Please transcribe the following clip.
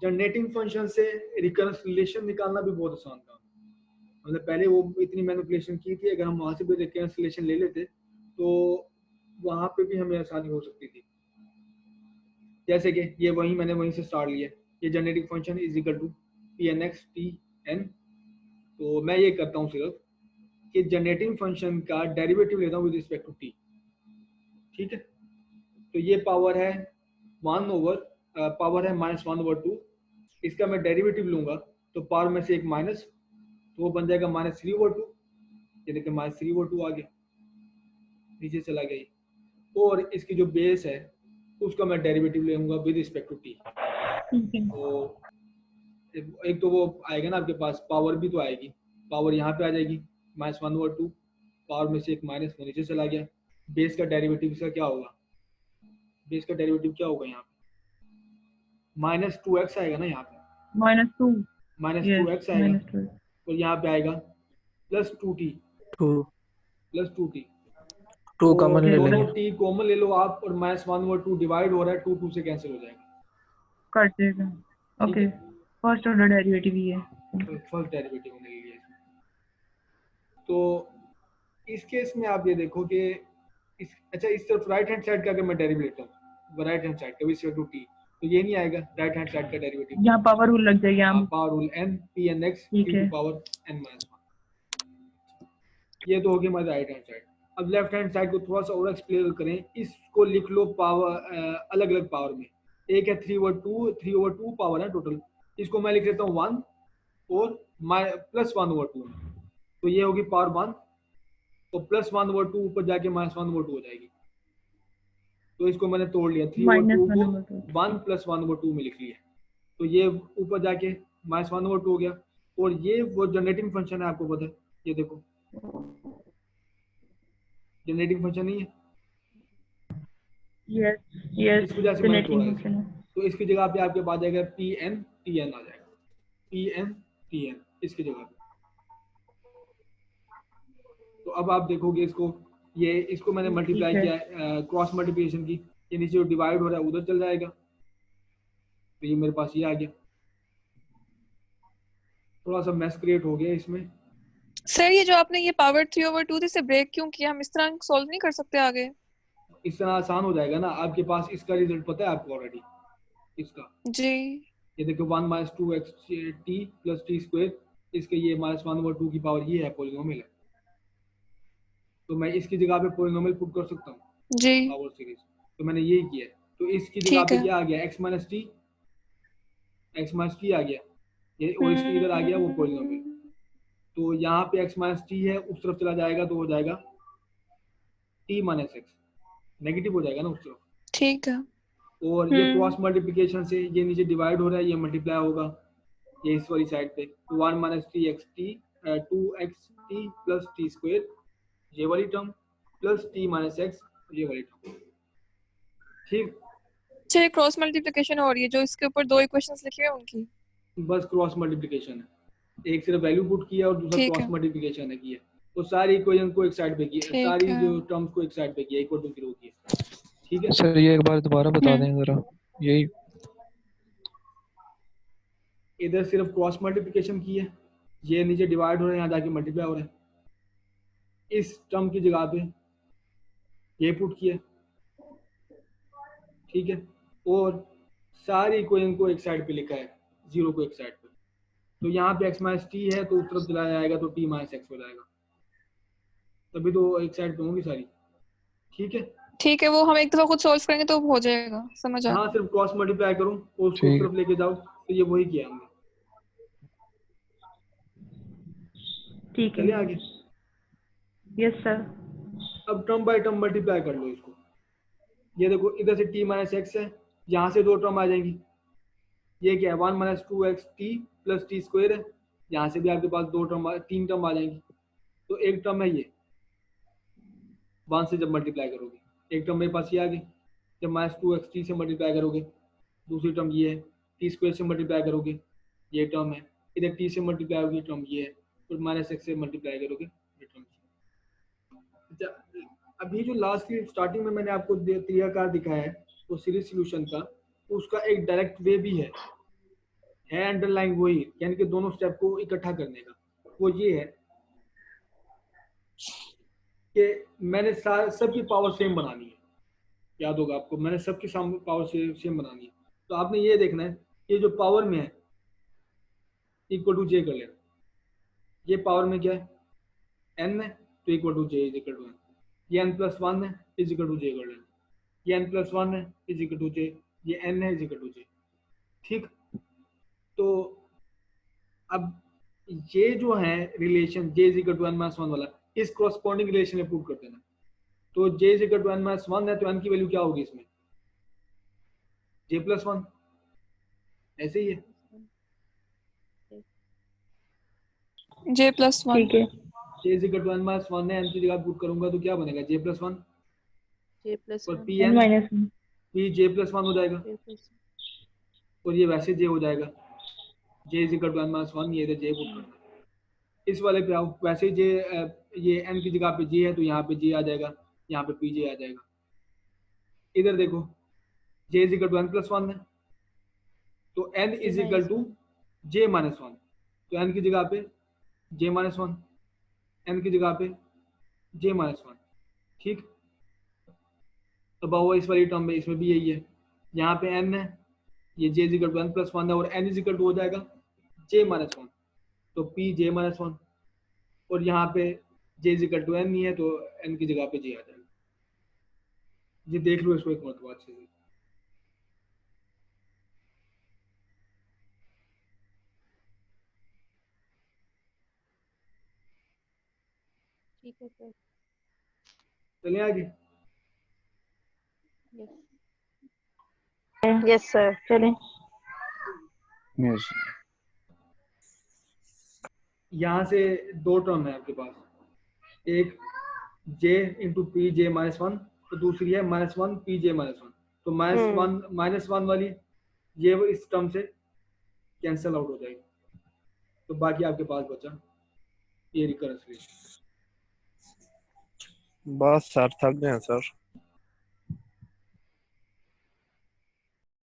Generating function से recurrence relation निकालना भी बहुत आसान था। मतलब पहले वो इतनी मैनिपुलेशन की थी, अगर हम वहां से भी रिकरेंस रिलेशन ले लेते तो वहां पे भी हमें आसानी हो सकती थी। जैसे कि ये मैंने वहीं से स्टार्ट लिया, ये generating function is equal to p n x t n. तो मैं ये करता हूँ सिर्फ कि जनरेटिंग फंक्शन का डेरिवेटिव लेता हूँ विद रिस्पेक्ट टू टी। ठीक है, तो ये पावर है पावर है -1/2। इसका मैं डेरिवेटिव लूंगा तो पावर में से एक माइनस, तो वो बन जाएगा -3/2। ये देखिए -3/2 आ गया, नीचे चला गया। और इसकी जो बेस है उसका मैं डेरिवेटिव लूंगा विद रिस्पेक्ट टू टी। तो एक तो वो आएगा ना आपके पास, पावर भी तो आएगी, पावर यहाँ पे आ जाएगी -1/2, पावर में से एक माइनस, वो नीचे चला गया। बेस का डेरिवेटिव इसका क्या होगा, बेस का डेरिवेटिव क्या होगा यहाँ पे -2x आएगा ना, यहाँ पे -2 -2x आएगा। और यहाँ पे आएगा +2t, 2 कॉमन ले दोनों लेंगे। t कॉमन ले लो आप, और -1/2 डिवाइड हो रहा है, 2 से कैंसिल हो जाएगा, कट देगा। ओके, फर्स्ट ऑर्डर डेरिवेटिव ही है, फर्स्ट डेरिवेटिव होने के लिए। तो इस केस में आप ये देखो कि अच्छा इस तरफ राइट हैंड साइड का अगर मैं डेरिवेटिव लेता हूँ, राइट हैंड साइड का विद रिस्पेक्ट टू टी, तो ये नहीं आएगा राइट हैंड साइड का डेरिवेटिव, यहाँ पावर रूल लग जाएगी। हम power rule n p n x ठीक है, n-1। ये तो हो गया हमारे राइट हैंड साइड। अब लेफ्ट हैंड साइड को थोड़ा सा और एक्सप्लेन करें, इसको लिख लो पावर अलग अलग पावर में। एक है 3/2 पावर है टोटल, इसको मैं लिख लेता हूँ 1 और +1/2। तो ये होगी पावर 1, तो +1/2 ऊपर जाके -1/2 हो जाएगी। तो इसको मैंने तोड़ लिया, 3/2 को 1 + 1/2 में लिख लिया, तो ये ऊपर जाके -1/2 हो गया। और ये वो जनरेटिंग फंक्शन है, आपको पता है, ये देखो जनरेटिंग फंक्शन नहीं है, यस इस वजह से मैंने तोड़ा है। तो इसकी जगह पे आपके पास आ जाएगा PN आ जाएगा, PN इसकी जगह पे। तो अब आप देखोगे इसको मैंने मल्टीप्लाई किया है, क्रॉस मल्टीप्लिकेशन की, ये नीचे जो डिवाइड हो रहा है उधर चल जाएगा, तो ये मेरे पास ये आ गया। थोड़ा सा मैस क्रिएट हो गया इसमें। सर ये जो आपने ये पावर 3/2 से ब्रेक क्यों किया, हम इस तरह सॉल्व नहीं कर सकते आगे? इस तरह आसान हो जाएगा ना, आपके पास इसका रिजल्ट पता है आपको ऑलरेडी इसका जी। ये देखो 1 - 2x t + t², इसके ये -1/2 की पावर ये है, पॉलिनोमियल है। तो मैं इसकी जगह पे पॉलिनोमियल पुट कर सकता हूँ जी, पावर सीरीज, तो मैंने यही किया है। तो इसकी जगह पे क्या आ गया, x - t आ गया ये, और इसकी इधर आ गया वो पॉलिनोमियल। तो यहाँ पे x - t है, उस तरफ चला जाएगा तो हो जाएगा t - x, नेगेटिव हो जाएगा ना उस तरफ। ठीक है। और ये क्रॉस मल्टीप्लिकेशन से ये नीचे डिवाइड हो रहा है, ये मल्टीप्लाई होगा ये इस वाली साइड पे, तो 1 - 3xt 2xt + t², ये वाली टर्म प्लस t - x, ये वाली टर्म। ठीक, अच्छा ये क्रॉस मल्टीप्लिकेशन हो रही है जो इसके ऊपर दो इक्वेशंस लिखे हैं उनकी, बस क्रॉस मल्टीप्लिकेशन है, एक सिर्फ वैल्यू पुट किया और दूसरा क्रॉस मल्टीप्लिकेशन है किया। तो सारी इक्वेशन को एक साइड पे किया, सारी जो टर्म्स को एक साइड पे किया, इक्वल टू की रो किया। ठीक है सर, ये एक बार दोबारा बता दें जरा। यही इधर सिर्फ क्रॉस मल्टीप्लिकेशन की है, ये नीचे डिवाइड हो रहा है, यहाँ जाके मल्टीप्लाई हो रहा है। इस टर्म की जगह पे ये पुट किया, ठीक है, और सारी इक्वेशन को एक साइड पे लिखा है, जीरो को एक साइड पे। तो यहाँ पे x - t है तो उस तरफ चला जाएगा तो t - x हो जाएगा, तभी तो एक साइड पे होंगी सारी। ठीक है, ठीक है, वो हम एक दफा खुद सॉल्व करेंगे तो हो जाएगा, समझ आ। हाँ, सिर्फ क्रॉस मल्टीप्लाई करो और उसको उस तरफ लेके जाओ, तो ये वही किया हमने। ठीक है, चलिए आगे। Yes sir. अब टर्म बाय टर्म मल्टीप्लाई कर लो इसको। ये देखो इधर से t - x है, यहाँ से दो टर्म आ जाएंगी, ये क्या है 1 - 2x t + t² है, यहाँ से भी आपके पास तीन टर्म आ जाएंगी। तो एक टर्म है ये 1 से जब मल्टीप्लाई करोगे, एक टर्म मेरे पास ये आ गई, जब -2x t से मल्टीप्लाई करोगे, दूसरी टर्म ये है, t² से मल्टीप्लाई करोगे ये टर्म है, इधर t से मल्टीप्लाई होगी टर्म ये है, और -x से मल्टीप्लाई करोगे ये टर्म। अभी जो लास्ट की स्टार्टिंग में मैंने आपको तरीकाकार दिखाया है वो सीरीज सॉल्यूशन का, उसका एक डायरेक्ट वे भी है, है अंडरलाइन वही, यानी कि दोनों स्टेप को इकट्ठा करने का, वो ये है कि मैंने सबकी पावर सेम बनानी है। याद होगा आपको, मैंने सबकी पावर सेम बनानी है। तो आपने ये देखना है कि जो पावर में है इक्वल टू जे कर लेना। ये पावर में क्या है, n है, तो equal to j is equal to n। ये n+1 है इज इक्वल टू जे कर लेना। ये n+1 है इज इक्वल टू जे, ये n है इज इक्वल टू जे। ठीक, तो अब ये जो है relation j is equal to n-1 वाला, इस कॉरस्पॉन्डिंग रिलेशन में प्रूव कर देना। तो j is equal to n-1 है, तो n की वैल्यू क्या होगी इसमें, j+1, ऐसे ही है। j+1 ठीक है। j is equal to n-1 है, n की जगह पुट करूंगा तो क्या बनेगा, j+1 और n pn minus 1। p j+1 हो जाएगा, और ये वैसे j हो जाएगा, j is equal to n-1, ये इधर j पुट करना। इस वाले पे आओ, वैसे ही ये n की जगह पे j है, तो यहाँ पे j आ जाएगा, यहाँ पे pj आ जाएगा। इधर देखो j is equal to n+1 है, तो n is equal to j-1, तो n की जगह पे j-1, n की जगह पे j-1। ठीक, अब आओ इस वाली टर्म में, इसमें भी यही है, यहाँ पे n है, ये j is equal to n+1 है, और n इज इक्वल टू हो जाएगा j-1, तो p j-1, और यहाँ पे j is equal to n नहीं है, तो n की जगह पे j आ जाएगा। ये देख लो इसको एक मरतबा अच्छे से। ठीक है सर। चलिए आगे। Yes sir. चलें। यस। यहाँ से दो टर्म है आपके पास, एक j इंटू पी j-1, तो दूसरी है -1 p j-1। तो -1 वाली ये इस टर्म से कैंसिल आउट हो जाएगी, तो बाकी आपके पास बचा ये रिकरेंस रेट। बस सर, थक गए सर।